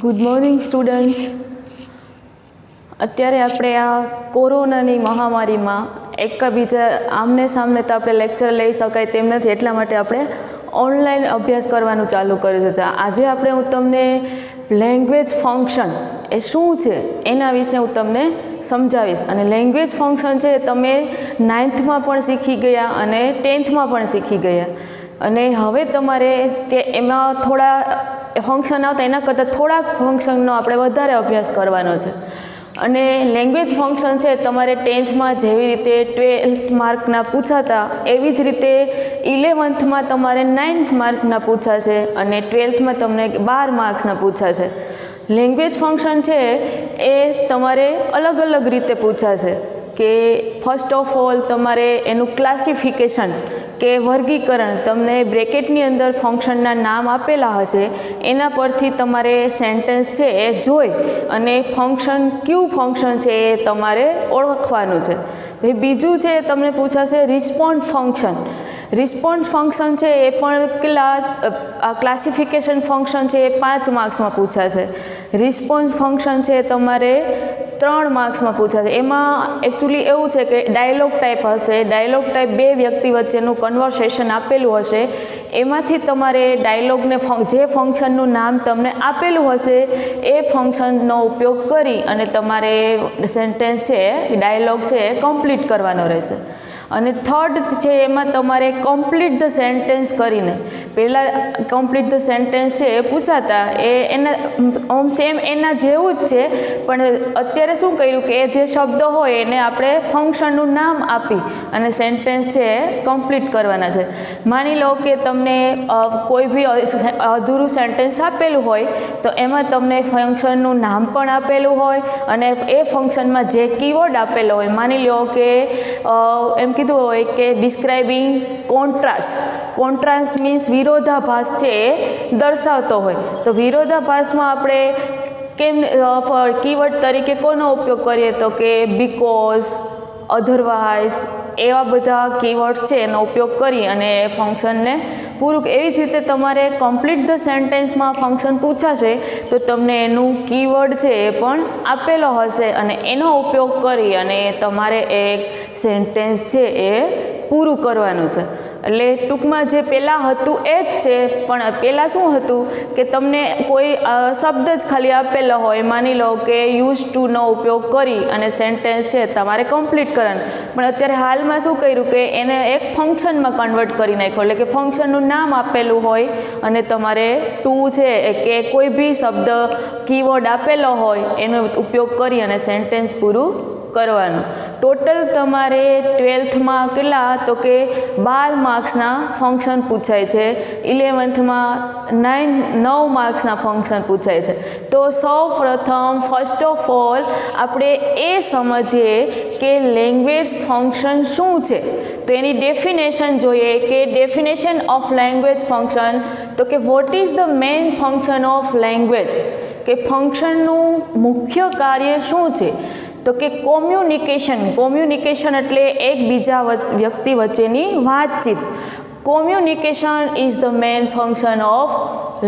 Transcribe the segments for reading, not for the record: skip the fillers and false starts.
Good morning students. અત્યારે આપણે આ કોરોનાની મહામારીમાં એકબીજા આમને સામને તો આપણે લેક્ચર લઈ શકાય તેમ નથી, એટલા માટે આપણે ઓનલાઈન અભ્યાસ કરવાનું ચાલુ કર્યું હતું. આજે હું તમને લેંગ્વેજ ફંક્શન એ શું છે એના વિશે હું તમને સમજાવીશ. અને લેંગ્વેજ ફંક્શન છે તમે 9th પણ શીખી ગયા અને 10th પણ શીખી ગયા, અને હવે તમારે તે એમાં થોડા ફંક્શન આવતા એના કરતાં થોડાક ફંક્શનનો આપણે વધારે અભ્યાસ કરવાનો છે. અને લેંગ્વેજ ફંક્શન છે તમારે 10th જેવી રીતે 12 માર્કના પૂછાતા એવી જ રીતે 11th તમારે 9 માર્કના પૂછાશે અને 12th તમને 12 માર્ક્સના પૂછાશે. લેંગ્વેજ ફંક્શન છે એ તમારે અલગ અલગ રીતે પૂછાશે. કે ફર્સ્ટ ઓફ ઓલ તમારે એનું ક્લાસિફિકેશન કે વર્ગીકરણ તમને બ્રેકેટની અંદર ફંક્શનના નામ આપેલા હશે, એના પરથી તમારે સેન્ટેન્સ છે એ જોઈ અને ફંક્શન કયું ફંક્શન છે એ તમારે ઓળખવાનું છે. ભાઈ બીજું છે તમને પૂછાશે રિસ્પોન્સ ફંક્શન. રિસ્પોન્સ ફંક્શન છે એ પણ ક્લાસિફિકેશન ફંક્શન છે એ 5 માર્ક્સમાં પૂછાશે. રિસ્પોન્સ ફંક્શન છે તમારે 3 માર્ક્સમાં પૂછાશે. એમાં એકચ્યુઅલી એવું છે કે ડાયલોગ ટાઈપ હશે. ડાયલોગ ટાઈપ 2 વ્યક્તિ વચ્ચેનું કન્વર્સેશન આપેલું હશે, એમાંથી તમારે ડાયલોગને જે ફંક્શનનું નામ તમને આપેલું હશે એ ફંક્શનનો ઉપયોગ કરી અને તમારે સેન્ટેન્સ છે ડાયલોગ છે એ કમ્પ્લીટ કરવાનો રહેશે. અને થર્ડ છે એમાં તમારે કમ્પ્લીટ ધ સેન્ટેન્સ કરીને, પહેલાં કમ્પ્લીટ ધ સેન્ટેન્સ છે એ પૂછાતા એના સેમ એના જેવું જ છે, પણ અત્યારે શું કર્યું કે એ જે શબ્દ હોય એને આપણે ફંક્શનનું નામ આપી અને સેન્ટેન્સ છે એ કમ્પ્લીટ કરવાના છે. માની લો કે તમને કોઈ બી અધૂરું સેન્ટેન્સ આપેલું હોય તો એમાં તમને ફંક્શનનું નામ પણ આપેલું હોય અને એ ફંક્શનમાં જે કીવર્ડ આપેલો હોય, માની લો કે એમ કીધું હોય કે ડિસ્ક્રાઇબિંગ કોન્ટ્રાસ્ટ. કોન્ટ્રાસ્ટ મીન્સ વિરોધાભાસ છે એ દર્શાવતો હોય, તો વિરોધાભાસમાં આપણે કેમ કીવર્ડ તરીકે કોનો ઉપયોગ કરીએ તો કે બીકોઝ, અધરવાઇઝ એવા બધા કીવર્ડ્સ છે એનો ઉપયોગ કરી અને ફંક્શનને પૂરું. એવી જ રીતે તમારે કમ્પ્લીટ ધ સેન્ટેન્સમાં ફંક્શન પૂછાશે તો તમને એનું કીવર્ડ છે એ પણ આપેલો હશે અને એનો ઉપયોગ કરી અને તમારે એક સેન્ટેન્સ છે એ પૂરું કરવાનું છે. એટલે ટૂંકમાં જે પહેલાં હતું એ જ છે, પણ પહેલાં શું હતું કે તમને કોઈ શબ્દ જ ખાલી આપેલો હોય, માની લો કે યુઝ ટુનો ઉપયોગ કરી અને સેન્ટેન્સ છે તમારે કમ્પ્લીટ કરવાનું, પણ અત્યારે હાલમાં શું કર્યું કે એને એક ફંક્શનમાં કન્વર્ટ કરી નાખ્યું. એટલે કે ફંક્શનનું નામ આપેલું હોય અને તમારે ટુ છે કે કોઈ બી શબ્દ કીવર્ડ આપેલો હોય એનો ઉપયોગ કરી અને સેન્ટેન્સ પૂરું કરવાનું. ટોટલ તમારે 12th કેટલા તો કે 12 માર્ક્સના ફંક્શન પૂછાય છે, 11th 9 માર્ક્સના ફંક્શન પૂછાય છે. તો સૌપ્રથમ ફર્સ્ટ ઓફ ઓલ આપણે એ સમજીએ કે લેંગ્વેજ ફંક્શન શું છે. તો એની ડેફિનેશન જોઈએ કે ડેફિનેશન ઓફ લેંગ્વેજ ફંક્શન, તો કે what is the main function of language, કે ફંક્શનનું મુખ્ય કાર્ય શું છે. તો કે કોમ્યુનિકેશન એટલે એકબીજા વ્યક્તિ વચ્ચેની વાતચીત. Communication is the main function of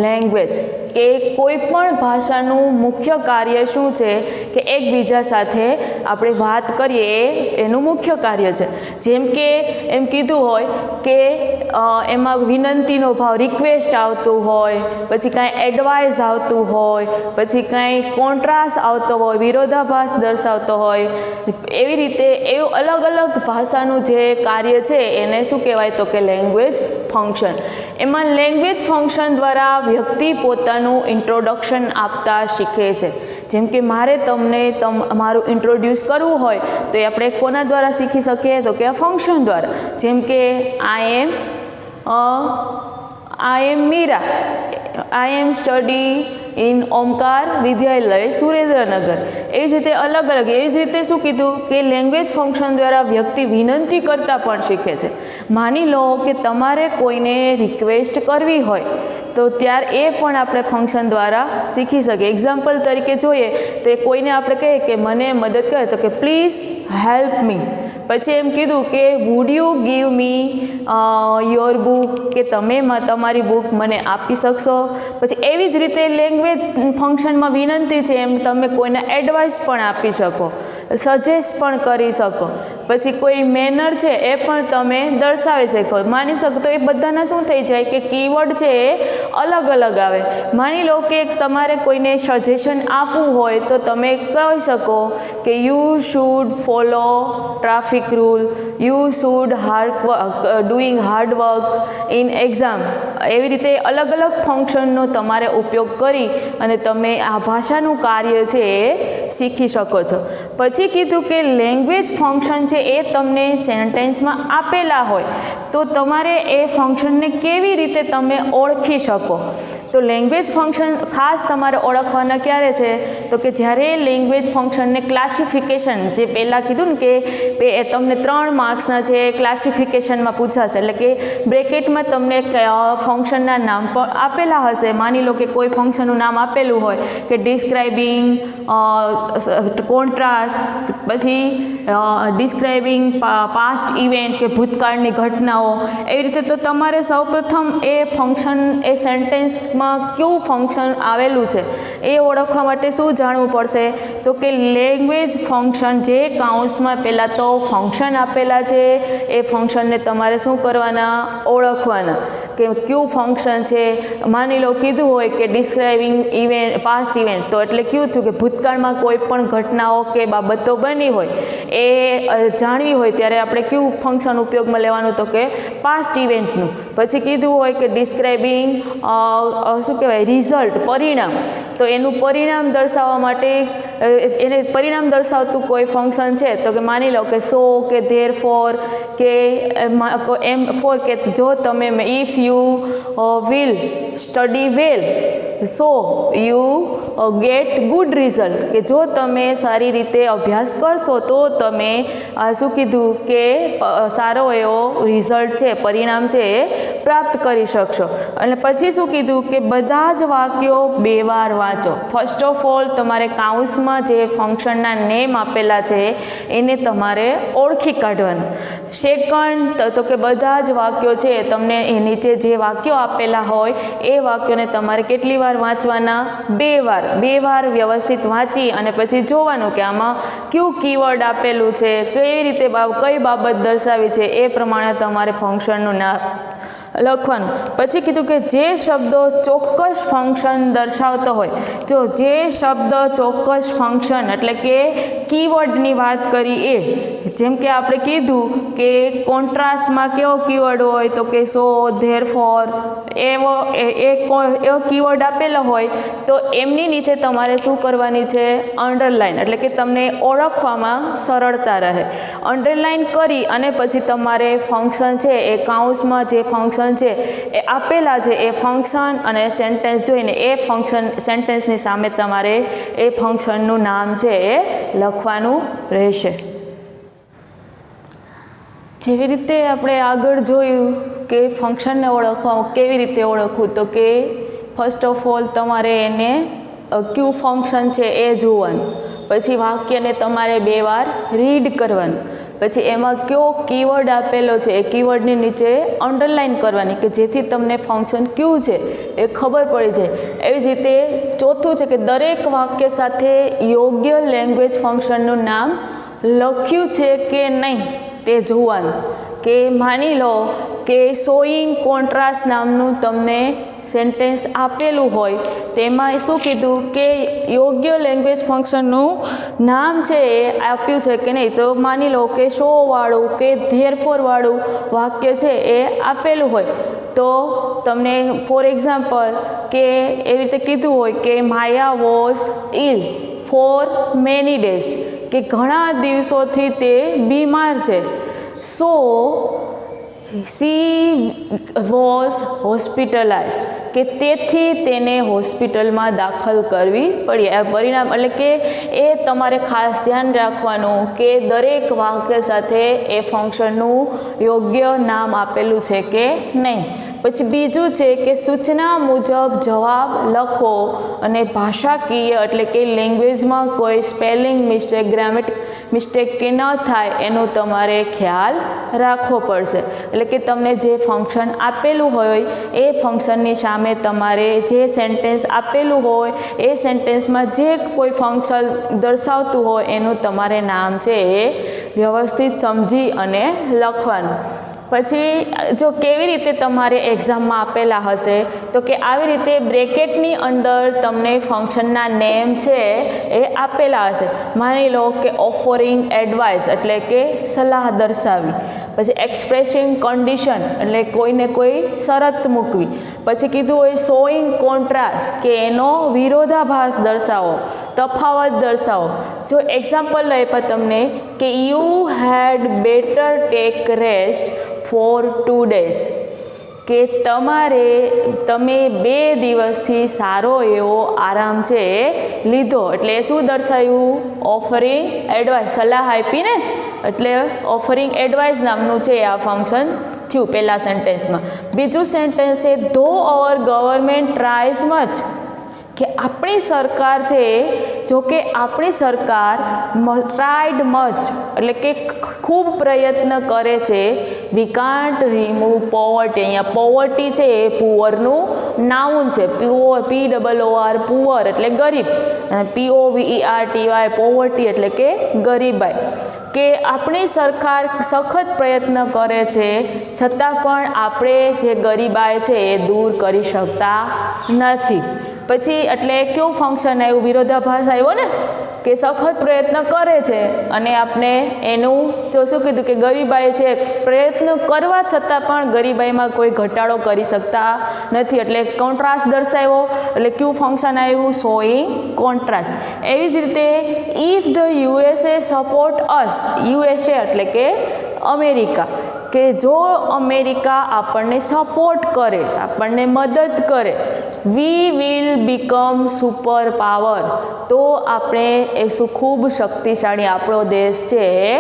language, કે કોઈ પણ ભાષાનું મુખ્ય કાર્ય શું છે કે એકબીજા સાથે આપણે વાત કરીએ એનું મુખ્ય કાર્ય છે. જેમ કે એમ કીધું હોય કે એમાં વિનંતીનો ભાવ રિક્વેસ્ટ આવતું હોય, પછી કાંઈ એડવાઇસ આવતું હોય, પછી કાંઈ કોન્ટ્રાસ્ટ આવતો હોય, વિરોધાભાસ દર્શાવતો હોય, એવી રીતે એવું અલગ અલગ ભાષાનું જે કાર્ય છે એને શું કહેવાય તો કે લેંગ્વેજ ફંક્શન. એમાં લેંગ્વેજ ફંક્શન દ્વારા વ્યક્તિ પોતાનું ઇન્ટ્રોડક્શન આપતા શીખે છે. જેમ કે મારે તમને મારું ઇન્ટ્રોડ્યુસ કરવું હોય તો એ આપણે કોના દ્વારા શીખી શકીએ તો કે આ ફંક્શન દ્વારા. જેમ કે આઈ એમ મીરા, આઈ એમ સ્ટડી ઇન ઓમકાર વિદ્યાલય સુરેન્દ્રનગર. એ જ રીતે અલગ અલગ એ જ રીતે શું કીધું કે લેંગ્વેજ ફંક્શન દ્વારા વ્યક્તિ વિનંતી કરતાં પણ શીખે છે. માની લો કે તમારે કોઈને રિક્વેસ્ટ કરવી હોય તો ત્યાર એ પણ આપણે ફંક્શન દ્વારા શીખી શકીએ. એક્ઝામ્પલ તરીકે જોઈએ તો કોઈને આપણે કહીએ કે મને મદદ કરે તો કે પ્લીઝ હેલ્પ મી. પછી એમ કીધું કે would you give me your book, કે તમે તમારી બુક મને આપી શકશો. પછી એવી જ રીતે લેંગ્વેજ ફંક્શનમાં વિનંતી છે એમ તમે કોઈને એડવાઇસ પણ આપી શકો, સજેસ્ટ પણ કરી શકો. પછી કોઈ મેનર છે એ પણ તમે દર્શાવી શકો. માની શકો તો એ બધાના શું થઈ જાય કે કીવર્ડ છે એ અલગ અલગ આવે. માની લો કે તમારે કોઈને સજેશન આપવું હોય તો તમે કહી શકો કે you should follow traffic rule, you should doing hard work in exam. એવી રીતે અલગ અલગ ફંક્શનનો તમારે ઉપયોગ કરી અને તમે આ ભાષાનું કાર્ય છે એ શીખી શકો છો. પછી કીધું કે લેંગ્વેજ ફંક્શન છે એ તમને સેન્ટેન્સમાં આપેલા હોય તો તમારે એ ફંક્શનને કેવી રીતે તમે ઓળખી શકો. તો લેંગ્વેજ ફંક્શન ખાસ તમારે ઓળખવાના ક્યારે છે તો કે જ્યારે લેંગ્વેજ ફંક્શનને ક્લાસિફિકેશન, જે પહેલાં કીધું ને કે તમને 3 માર્ક્સના છે ક્લાસિફિકેશનમાં પૂછાશે, એટલે કે બ્રેકેટમાં તમને ફંક્શનના નામ પણ આપેલા હશે. માની લો કે કોઈ ફંક્શનનું નામ આપેલું હોય કે ડિસ્ક્રાઇબિંગ કોન્ટ્રાસ્ટ, પછી ડિસ્ક્રાઇબિંગ પાસ્ટ ઇવેન્ટ કે ભૂતકાળની ઘટનાઓ. એવી રીતે તો તમારે સૌપ્રથમ એ ફંક્શન, એ સેન્ટેન્સમાં કયું ફંક્શન આવેલું છે એ ઓળખવા માટે શું જાણવું પડશે તો કે લેંગ્વેજ ફંક્શન, જે કાઉન્સમાં પહેલાં તો ફંક્શન આપેલા છે એ ફંક્શનને તમારે શું કરવાના, ઓળખવાના કે કયું ફંક્શન છે. માની લો કીધું હોય કે ડિસ્ક્રાઇબિંગ ઇવેન્ટ પાસ્ટ ઇવેન્ટ, તો એટલે કયું થયું કે ભૂતકાળમાં કોઈ પણ ઘટનાઓ કે બાબતો બની હોય એ જાણવી હોય ત્યારે આપણે કયું ફંક્શન ઉપયોગમાં લેવાનું તો કે પાસ્ટ ઇવેન્ટનું. પછી કીધું હોય કે ડિસ્ક્રાઇબિંગ શું કહેવાય રિઝલ્ટ, પરિણામ, તો એનું પરિણામ દર્શાવવા માટે એને પરિણામ દર્શાવતું કોઈ ફંક્શન છે તો કે માની લો કે સો કે ધેર ફોર કે એમ ફોર, કે જો તમે if you will study well so you get good result, કે જો તમે સારી રીતે અભ્યાસ કરશો તો તમે શું કીધું કે સારો એવો રિઝલ્ટ છે, પરિણામ છે એ પ્રાપ્ત કરી શકશો. અને પછી શું કીધું કે બધા જ વાક્યો 2 વાર વાંચો. ફર્સ્ટ ઓફ ઓલ તમારે કાઉન્સમાં જે ફંક્શનના નેમ આપેલા છે એને તમારે ઓળખી કાઢવાના. સેકન્ડ તો કે બધા જ વાક્યો છે તમને એ નીચે જે વાક્યો આપેલા હોય એ વાક્યોને તમારે કેટલી વાર વાંચવાના, 2 વાર વ્યવસ્થિત વાંચી અને પછી જોવાનું કે આમાં કયું કીવર્ડ આપેલું છે, કઈ રીતે કઈ બાબત દર્શાવી છે, એ પ્રમાણે તમારે ફંક્શનનું નામ લખવાનું. પછી કીધું કે જે શબ્દો ચોક્કસ ફંક્શન દર્શાવતો હોય, જો જે શબ્દ ચોક્કસ ફંક્શન એટલે કે કીવર્ડની વાત કરી એ, જેમ કે આપણે કીધું કે કોન્ટ્રાસ્ટમાં કેવો કીવર્ડ હોય તો કે સો, ધેર ફોર, એવો કીવર્ડ આપેલો હોય તો એમની નીચે તમારે શું કરવાની છે, અંડરલાઇન, એટલે કે તમને ઓળખવામાં સરળતા રહે. અંડરલાઇન કરી અને પછી તમારે ફંક્શન છે એ કાઉન્સમાં જે ફંક્શન છે એ આપેલા છે એ ફંક્શન અને સેન્ટેન્સ જોઈને એ ફંક્શન સેન્ટેન્સની સામે તમારે એ ફંક્શનનું નામ છે એ લખવાનું રહેશે. જેવી રીતે આપણે આગળ જોયું કે ફંક્શનને ઓળખવા કેવી રીતે ઓળખવું, તો કે ફર્સ્ટ ઓફ ઓલ તમારે એને કયું ફંક્શન છે એ જોવાનું, પછી વાક્યને તમારે 2 વાર રીડ કરવાનું, પછી એમાં કયો કીવર્ડ આપેલો છે એ કીવર્ડની નીચે અંડરલાઇન કરવાની કે જેથી તમને ફંક્શન કયું છે એ ખબર પડી જાય. એવી જ રીતે ચોથું છે કે દરેક વાક્ય સાથે યોગ્ય લેંગ્વેજ ફંક્શનનું નામ લખ્યું છે કે નહીં તે જોવાનું. કે માની લો કે શોઈંગ કોન્ટ્રાસ્ટ નામનું તમને સેન્ટેન્સ આપેલું હોય તેમાં શું કીધું કે યોગ્ય લેંગ્વેજ ફંક્શનનું નામ છે એ આપ્યું છે કે નહીં, તો માની લો કે શો વાળું કે ધેરફોર વાળું વાક્ય છે એ આપેલું હોય તો તમને ફોર એક્ઝામ્પલ કે એવી રીતે કીધું હોય કે Maya was ill for many days, કે ઘણા દિવસોથી તે બીમાર છે. સો સી વોઝ હોસ્પિટલાઇઝ, કે તેથી તેને હોસ્પિટલમાં દાખલ કરવી પડી. આ પરિણામ એટલે કે એ તમારે ખાસ ધ્યાન રાખવાનું કે દરેક વાક્ય સાથે એ ફંક્શનનું યોગ્ય નામ આપેલું છે કે નહીં. પછી બીજું છે કે સૂચના મુજબ જવાબ લખો અને ભાષાકીય એટલે કે લેંગ્વેજમાં કોઈ સ્પેલિંગ મિસ્ટેક ગ્રામેટિક મિસ્ટેક કે ન થાય એનો તમારે ખ્યાલ રાખવો પડશે. એટલે કે તમને જે ફંક્શન આપેલું હોય એ ફંક્શનની સામે તમારે જે સેન્ટેન્સ આપેલું હોય એ સેન્ટેન્સમાં જે કોઈ ફંક્શન દર્શાવતું હોય એનું તમારે નામ છે એ વ્યવસ્થિત સમજી અને લખવાનું. પછી જો કેવી રીતે તમારે એક્ઝામમાં આપેલા હશે તો કે આવી રીતે બ્રેકેટની અંદર તમને ફંક્શનના નેમ છે એ આપેલા હશે. માની લો કે ઓફરિંગ એડવાઇસ એટલે કે સલાહ દર્શાવી, પછી એક્સપ્રેસિંગ કન્ડિશન એટલે કોઈને કોઈ શરત મૂકવી, પછી કીધું હોય શોઈંગ કોન્ટ્રાસ્ટ કે એનો વિરોધાભાસ દર્શાવો, તફાવત દર્શાવો. જો એક્ઝામ્પલ આપ્યા તમને કે you had better take rest for 2 days કે તમે 2 દિવસથી સારો એવો આરામ છે લીધો. એટલે શું દર્શાવ્યું? ઓફરિંગ એડવાઇસ, સલાહ આપી ને, એટલે ઓફરિંગ એડવાઇસ નામનું છે આ ફંક્શન થયું પહેલા સેન્ટેન્સમાં. બીજું સેન્ટેન્સ છે ધો અવર ગવર્મેન્ટ ટ્રાયસ મચ કે આપણી સરકાર છે, જો કે આપણી સરકાર ટ્રાઈડ મચ એટલે કે ખૂબ પ્રયત્ન કરે છે. વી કાન્ટ રિમૂવ પોવર્ટી, અહીંયા પોવર્ટી છે એ પુઅરનું નાઉન છે. POOR પુઅર એટલે ગરીબ, અને POVERTY પોવર્ટી એટલે કે ગરીબાઈ. કે આપણી સરકાર સખત પ્રયત્ન કરે છે છતાં પણ આપણે જે ગરીબાઈ છે એ દૂર કરી શકતા નથી. પછી એટલે કેવું ફંક્શન આવ્યું? વિરોધાભાસ આવ્યો ને, કે સખત પ્રયત્ન કરે છે અને આપણે એનું જો શું કીધું કે ગરીબાઈ છે, પ્રયત્ન કરવા છતાં પણ ગરીબાઈમાં કોઈ ઘટાડો કરી શકતા નથી. એટલે કોન્ટ્રાસ્ટ દર્શાવ્યો, એટલે કયું ફંક્શન આવ્યું? Showing contrast. એવી જ રીતે if the USA support us, USA એટલે કે અમેરિકા, કે જો અમેરિકા આપણને સપોર્ટ કરે, આપણને મદદ કરે, we will become super power, તો આપણે એ ખૂબ શક્તિશાળી આપણો દેશ છે એ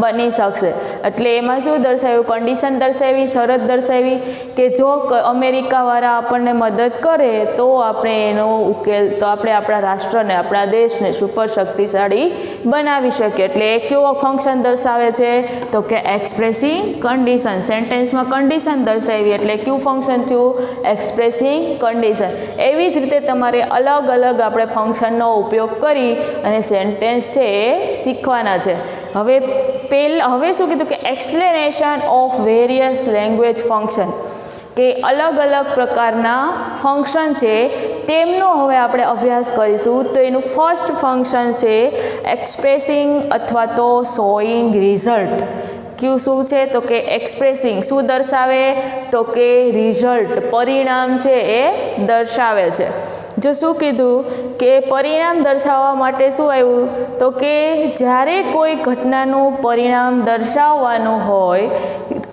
બની શકશે. એટલે એમાં શું દર્શાવ્યું? કન્ડિશન દર્શાવી, શરત દર્શાવી કે જો અમેરિકાવાળા આપણને મદદ કરે તો આપણે એનો ઉકેલ, તો આપણે આપણા રાષ્ટ્રને, આપણા દેશને સુપર શક્તિશાળી બનાવી શકીએ. એટલે એ કેવો ફંક્શન દર્શાવે છે? તો કે એક્સપ્રેસિંગ કન્ડિશન. સેન્ટેન્સમાં કન્ડિશન દર્શાવી એટલે કયું ફંક્શન થયું? Expressing condition. એવી જ રીતે તમારે અલગ અલગ આપણે ફંક્શનનો ઉપયોગ કરી અને સેન્ટેન્સ છે એ શીખવાના છે. હવે શું કીધું કે explanation of various language function, કે અલગ અલગ પ્રકારના ફંક્શન છે તેમનો હવે આપણે અભ્યાસ કરીશું. તો એનું ફર્સ્ટ ફંક્શન છે એક્સપ્રેસિંગ અથવા તો શોઈંગ રિઝલ્ટ. શું છે? તો કે એક્સપ્રેસિંગ શું દર્શાવે? તો કે રિઝલ્ટ, પરિણામ છે એ દર્શાવે છે. જો શું કીધું કે પરિણામ દર્શાવવા માટે શું આવ્યું? તો કે જ્યારે કોઈ ઘટનાનું પરિણામ દર્શાવવાનું હોય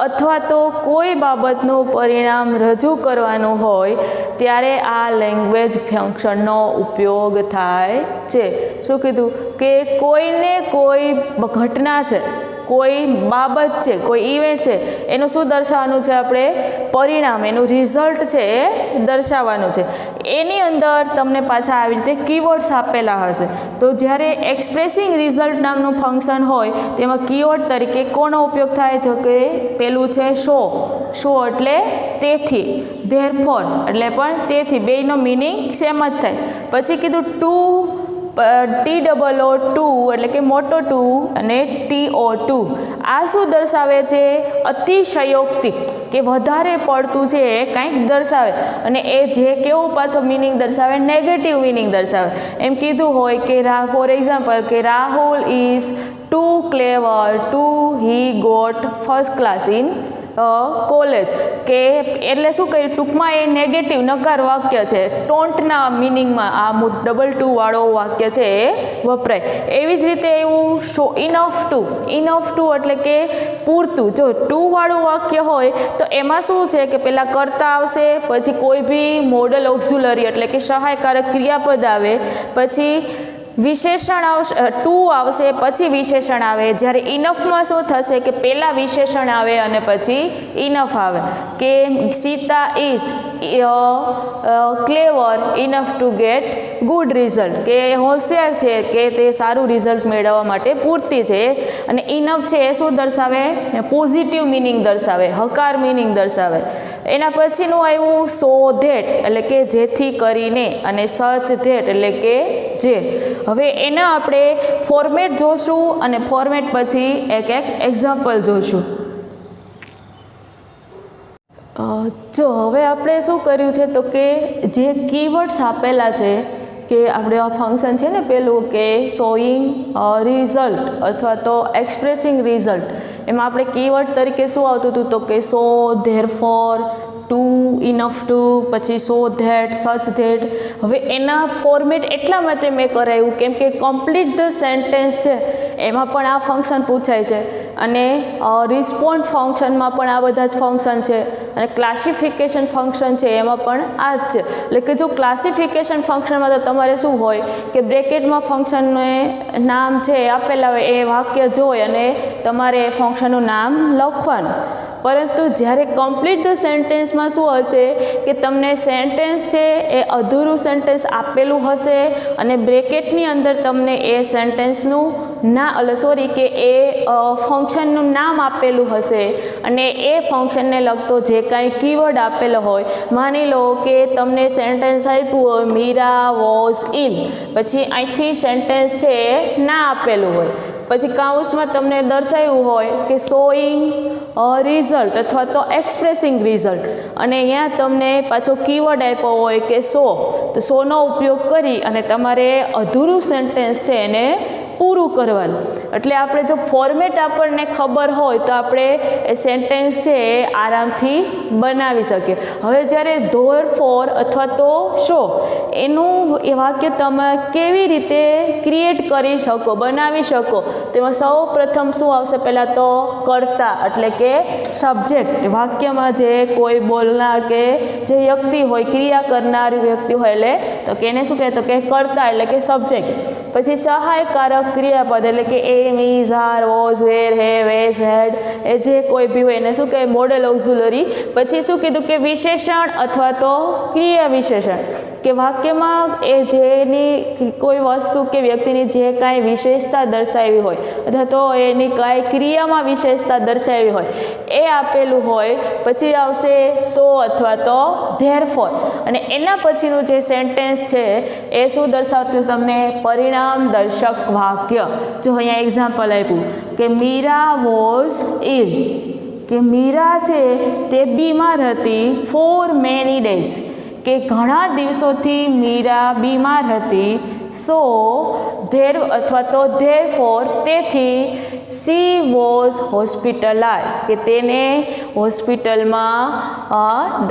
અથવા તો કોઈ બાબતનું પરિણામ રજૂ કરવાનું હોય ત્યારે આ લેંગ્વેજ ફંક્શનનો ઉપયોગ થાય છે. શું કીધું? કે કોઈને કોઈ ઘટના છે, કોઈ બાબત છે, કોઈ ઇવેન્ટ છે, એનું શું દર્શાવવાનું છે? આપણે પરિણામ, એનું રિઝલ્ટ છે એ દર્શાવવાનું છે. એની અંદર તમને પાછા આવી રીતે કીવર્ડ્સ આપેલા હશે. તો જ્યારે એક્સપ્રેસિંગ રિઝલ્ટ નામનું ફંક્શન હોય તેમાં કીવર્ડ તરીકે કોનો ઉપયોગ થાય? જો કે પેલું છે શો. શો એટલે તેથી, ધેરફોર એટલે પણ તેથી, બેયનો મિનિંગ સેમ જ થાય. પછી કીધું ટુ, TOO એટલે કે મોટો ટુ અને TO2. આ શું દર્શાવે છે? અતિશયોક્તિ, કે વધારે પડતું છે એ કંઈક દર્શાવે, અને એ જે કેવું પાછો મિનિંગ દર્શાવે? નેગેટિવ મિનિંગ દર્શાવે. એમ કીધું હોય કે ફોર એક્ઝામ્પલ કે Rahul is too clever to he got first class in college. કે એટલે શું કહ્યું? ટૂંકમાં એ નેગેટિવ, નકાર વાક્ય છે. ટોન્ટના મિનિંગમાં આ $2 વાળો વાક્ય છે એ વપરાય. એવી જ રીતે એવું શો ઇનફ ટુ એટલે કે પૂરતું. જો 2 વાળું વાક્ય હોય તો એમાં શું છે કે પહેલાં કર્તા આવશે, પછી કોઈ બી મોડલ ઓક્ઝિલરી એટલે કે સહાયકારક ક્રિયાપદ આવે, પછી વિશેષણ આવશે, ટુ આવશે પછી વિશેષણ આવે. જ્યારે ઇનફમાં શું થશે કે પહેલાં વિશેષણ આવે અને પછી ઇનફ આવે. કે Sita is clever enough to get good result, કે હોશિયાર છે કે તે સારું રિઝલ્ટ મેળવવા માટે પૂરતી છે. અને ઇનફ છે એ શું દર્શાવે? પોઝિટિવ મિનિંગ દર્શાવે, હકાર મિનિંગ દર્શાવે. એના પછીનું આવ્યું સો ધેટ, એટલે કે જેથી કરીને, અને સચ ધેટ એટલે કે જે. હવે એના આપણે ફોર્મેટ જોશું અને ફોર્મેટ પછી એક એક્ઝામ્પલ જોશું. જો હવે આપણે શું કર્યું છે તો કે જે કીવર્ડ્સ આપેલા છે કે આપણે આ ફંક્શન છે ને પેલું કે શોઈંગ રિઝલ્ટ અથવા તો એક્સપ્રેસિંગ રિઝલ્ટ, એમાં આપણે કીવર્ડ તરીકે શું આવતું હતું તો કે સો, ધેરફોર, ટુ, ઇનફ ટુ, પછી સો ધેટ, સચ ધેટ. હવે એના ફોર્મેટ એટલા માટે મેં કરાવ્યું કેમ કે કમ્પ્લીટ ધ સેન્ટેન્સ છે એમાં પણ આ ફંક્શન પૂછાય છે, અને રિસ્પોન્ડ ફંક્શનમાં પણ આ બધા જ ફંક્શન છે, અને ક્લાસિફિકેશન ફંક્શન છે એમાં પણ આ જ છે. એટલે કે જો ક્લાસિફિકેશન ફંક્શનમાં તો તમારે શું હોય કે બ્રેકેટમાં ફંક્શનનું નામ છે આપેલા હોય એ વાક્ય જોઈ અને તમારે એ ફંક્શનનું નામ લખવાનું. પરંતુ જ્યારે કમ્પ્લીટ ધ સેન્ટેન્સમાં શું હશે કે તમને સેન્ટેન્સ છે એ અધૂરું સેન્ટેન્સ આપેલું હશે અને બ્રેકેટની અંદર તમને એ સેન્ટેન્સનું કે એ ફંક્શનનું નામ આપેલું હશે, અને એ ફંક્શનને લગતો જે કાંઈ કીવર્ડ આપેલો હોય, માની લો કે તમને સેન્ટેન્સ આપ્યું હોય મીરા વોઝ ઇલ, પછી અહીંથી સેન્ટેન્સ છે એ ના આપેલું હોય, પછી કાઉન્સમાં તમને દર્શાવ્યું હોય કે શોઈંગ રિઝલ્ટ અથવા તો એક્સપ્રેસિંગ રિઝલ્ટ, અને અહીંયા તમને પાછો કીવર્ડ આપ્યો હોય કે સો, તો સોનો ઉપયોગ કરી અને તમારે અધૂરું સેન્ટેન્સ છે એને પૂરું કરવાનું. એટલે આપણે જો ફોર્મેટ આપણને ખબર હોય તો આપણે એ સેન્ટેન્સ છે એ આરામથી બનાવી શકીએ. હવે જ્યારે ધોરફોર અથવા તો શો એનું એ વાક્ય તમે કેવી રીતે ક્રિએટ કરી શકો, બનાવી શકો, તેમાં સૌ પ્રથમ શું આવશે? પહેલાં તો કર્તા એટલે કે સબ્જેક્ટ. વાક્યમાં જે કોઈ બોલનાર કે જે વ્યક્તિ હોય, ક્રિયા કરનાર વ્યક્તિ હોય એટલે તો કે એને શું કહે તો કે કર્તા એટલે કે સબ્જેક્ટ. પછી સહાયકારક ક્રિયાપદ એટલે કે am, is, are, was, were, have, has, had, એ જે કોઈ બી હોય એને શું કહે? Modal auxiliary. પછી શું કીધું કે વિશેષણ અથવા તો ક્રિયા વિશેષણ, કે વાક્યમાં એ જેની કોઈ વસ્તુ કે વ્યક્તિની જે કાંઈ વિશેષતા દર્શાવી હોય અથવા તો એની કાંઈ ક્રિયામાં વિશેષતા દર્શાવી હોય એ આપેલું હોય. પછી આવશે સો અથવા તો ધેરફોર, અને એના પછીનું જે સેન્ટેન્સ છે એ શું દર્શાવતું? તમને પરિણામ દર્શક વાક્ય. જો અહીંયા એક્ઝામ્પલ આપ્યું કે મીરા વોઝ ઇલ, કે મીરા છે તે બીમાર હતી ફોર મેની ડેઝ, કે ઘણા દિવસોથી મીરા બીમાર હતી. સો ધેર અથવા તો ધેરફોર, તેથી સી વોઝ હોસ્પિટલાઇઝ, કે તેને હોસ્પિટલમાં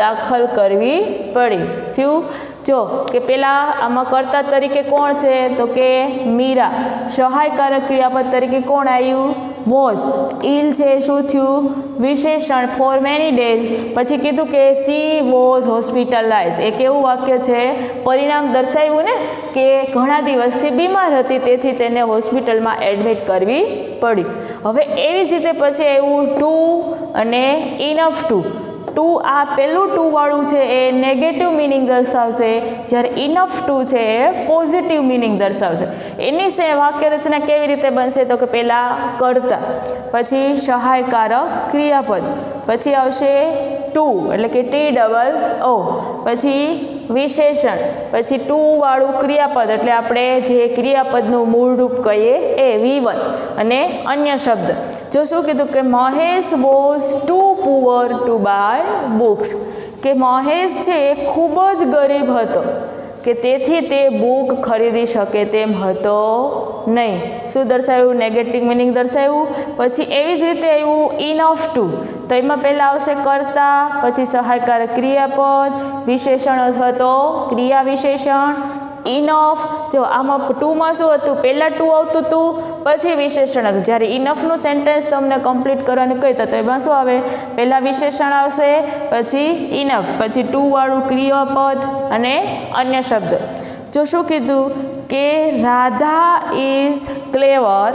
દાખલ કરવી પડી. થયું? જો કે પહેલાં આમાં કર્તા તરીકે કોણ છે તો કે મીરા, સહાયકારક ક્રિયાપદ તરીકે કોણ આવ્યું? વોઝ. ઇલ છે શું થયું? વિશેષણ ફોર મેની ડેઝ. પછી કીધું કે સી વોઝ હોસ્પિટલાઇઝ, એ કેવું વાક્ય છે? પરિણામ દર્શાવ્યું ને કે ઘણા દિવસથી બીમાર હતી તેથી તેને હોસ્પિટલમાં એડમિટ કરવી પડી. હવે એવી જ રીતે પછી આવ્યું ટુ અને ઇનફ ટુ. ટુ આ પહેલું ટુ વાળું છે એ નેગેટિવ મિનિંગ દર્શાવશે, જ્યારે ઇનફ ટુ છે એ પોઝિટિવ મિનિંગ દર્શાવશે. એની સે વાક્ય રચના કેવી રીતે બનશે તો કે પહેલાં કર્તા, પછી સહાયકારક ક્રિયાપદ, પછી આવશે ટુ એટલે કે TOO, પછી વિશેષણ, પછી ટુ વાળું ક્રિયાપદ એટલે આપણે જે ક્રિયાપદનું મૂળ રૂપ કહીએ એ V1, અને અન્ય શબ્દ. જો શું કીધું કે Mahesh was too poor to buy books, કે મહેશ છે એ ખૂબ જ ગરીબ હતો કે તેથી તે બુક ખરીદી શકે તેમ હતો નહીં. શું દર્શાવ્યું? નેગેટિવ મિનિંગ દર્શાવ્યું. પછી એવી જ રીતે આવ્યું ઇનફ ટુ, તો એમાં પહેલાં આવશે કર્તા, પછી સહાયકારક ક્રિયાપદ, વિશેષણ અથવા તો ક્રિયા વિશેષણ, ઇનફ. જો આમાં ટુમાં શું હતું? પહેલાં ટુ આવતું હતું પછી વિશેષણ હતું. જ્યારે ઇનફનું સેન્ટેન્સ તમને કમ્પ્લીટ કરવાનું કહીતા તો એમાં શું આવે? પહેલાં વિશેષણ આવશે, પછી ઇનફ, પછી ટુ વાળું ક્રિયાપદ અને અન્ય શબ્દ. જો શું કીધું કે Radha is clever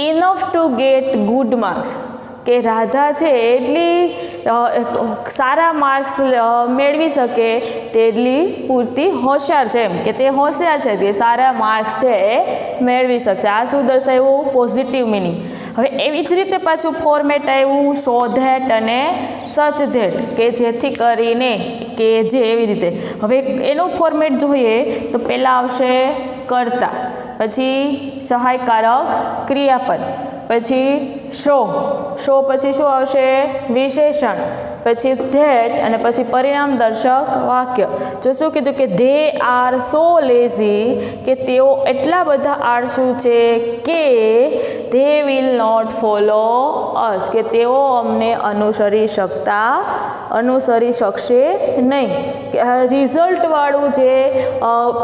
enough to get good marks, કે રાધા છે એટલી સારા માર્ક્સ મેળવી શકે તેટલી પૂરતી હોશિયાર છે, એમ કે તે હોશિયાર છે, તે સારા માર્ક્સ છે એ મેળવી શકશે. આ શું દર્શાવ્યું? Positive meaning. હવે એવી જ રીતે પાછું ફોર્મેટ આવ્યું સો ધેટ અને સચ ધેટ, કે જેથી કરીને, કે જે, એવી રીતે. હવે એનું ફોર્મેટ જોઈએ તો પહેલાં આવશે કર્તા, પછી સહાયકારક ક્રિયાપદ, પછી શો પછી શું આવશે? વિશેષણ, પછી ધેટ અને પછી પરિણામ દર્શક વાક્ય. જો શું કીધું કે ધે આર સો લેઝી, કે તેઓ એટલા બધા આળસુ છે કે ધે વિલ નોટ ફોલો અસ, કે તેઓ અમને અનુસરી શકશે નહીં. રિઝલ્ટવાળું જે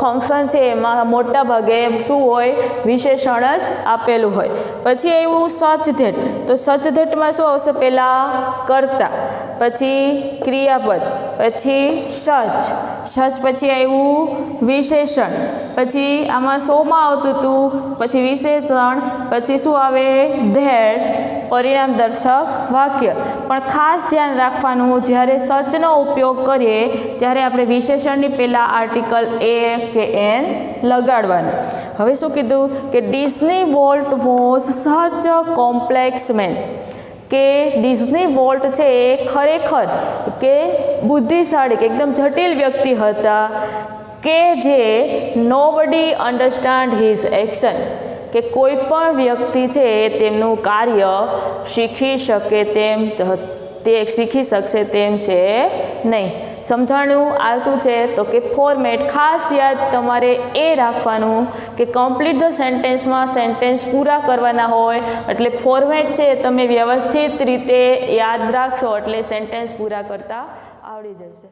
ફંક્શન છે એમાં મોટા ભાગે શું હોય? વિશેષણ જ આપેલું હોય. પછી એવું સચ ધેટ, તો સચ ધેટમાં શું આવશે? પહેલાં કર્તા, પછી ક્રિયાપદ, પછી સચ પછી આવ્યું વિશેષણ, પછી આમાં સોમાં આવતું હતું, પછી વિશેષણ, પછી શું આવે? ધેટ, પરિણામ દર્શક વાક્ય. પણ ખાસ ધ્યાન રાખવાનું, જ્યારે સચનો ઉપયોગ કરીએ ત્યારે આપણે વિશેષણની પહેલાં આર્ટિકલ એ કે એન લગાડવાના. હવે શું કીધું કે Disney Walt was such a complex man, કે ડિઝની વોલ્ટ છે એ ખરેખર કે બુદ્ધિશાળી, કે એકદમ જટિલ વ્યક્તિ હતા, કે જે નોબડી અન્ડરસ્ટેન્ડ હિઝ એક્શન, કે કોઈ પણ વ્યક્તિ છે તેમનું કાર્ય શીખી શકશે તેમ છે નહીં. સમજાણું? આ શું છે? તો કે ફોર્મેટ. ખાસ યાદ તમારે એ રાખવાનું કે કમ્પ્લીટ ધ સેન્ટેન્સમાં સેન્ટેન્સ પૂરા કરવાના હોય, એટલે ફોર્મેટ છે તમે વ્યવસ્થિત રીતે યાદ રાખશો એટલે સેન્ટેન્સ પૂરા કરતા આવડી જશે.